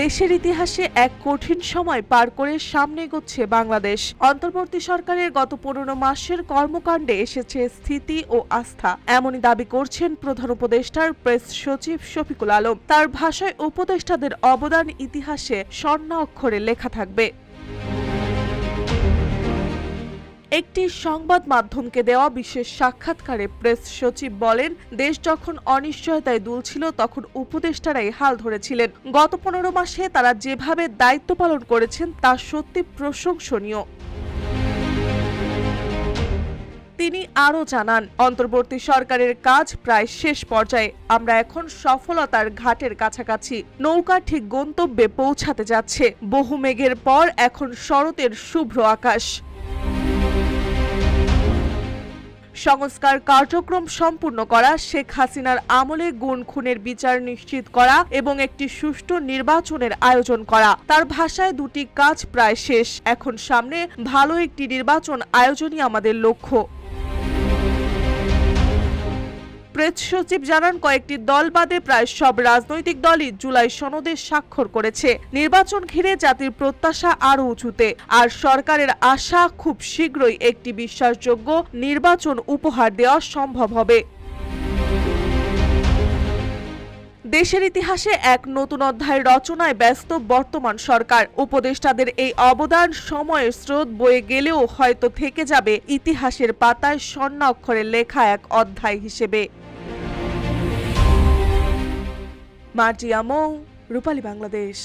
দেশের ইতিহাসে এক কঠিন সময় পার করে সামনে এগোচ্ছে বাংলাদেশ। অন্তর্বর্তী সরকারের গত 15 মাসের কর্মকাণ্ডে এসেছে স্থিতি ও আস্থা, এমনই দাবি করছেন প্রধান উপদেষ্টার প্রেস সচিব শফিকুল আলম। তার ভাষায় উপদেষ্টাদের অবদান ইতিহাসে স্বর্ণ অক্ষরে লেখা থাকবে। একটি সংবাদ মাধ্যমকে দেওয়া বিশেষ সাক্ষাৎকারে প্রেস সচিব বলেন, দেশ যখন অনিশ্চয়তায় দুলছিল তখন উপদেষ্টারাই হাল ধরেছিলেন। গত 15 মাসে তারা যেভাবে দায়িত্ব পালন করেছেন তা সত্যি প্রশংসনীয়। তিনি আরও জানান, অন্তর্বর্তী সরকারের কাজ প্রায় শেষ পর্যায়ে। আমরা এখন সফলতার ঘাটের কাছাকাছি। নৌকা ঠিক গন্তব্যে পৌঁছাতে যাচ্ছে। বহু মেঘের পর এখন শরতের শুভ্র আকাশ। সংস্কার কার্যক্রম সম্পূর্ণ করা, শেখ হাসিনার আমলে গুম খুনের বিচার নিশ্চিত করা এবং একটি সুষ্ঠু নির্বাচনের আয়োজন করা। তার ভাষায় দুটি কাজ প্রায় শেষ। এখন সামনে ভালো একটি নির্বাচন আয়োজনই আমাদের লক্ষ্য। প্রেস সচিব জানান, কয়েকটি দল বাদে প্রায় সব রাজনৈতিক দলই জুলাই সনদে স্বাক্ষর করেছে। নির্বাচন ঘিরে জাতির প্রত্যাশা আরও উঁচুতে, আর সরকারের আশা খুব শীঘ্রই একটি বিশ্বাসযোগ্য নির্বাচন উপহার দেওয়া সম্ভব হবে। দেশের ইতিহাসে এক নতুন অধ্যায় রচনায় ব্যস্ত বর্তমান সরকার। উপদেষ্টাদের এই অবদান সময়ের স্রোত বয়ে গেলেও হয়তো থেকে যাবে ইতিহাসের পাতায় স্বর্ণাক্ষরে লেখা এক অধ্যায় হিসেবে। মার্জিয়া মৌ, রূপালী বাংলাদেশ।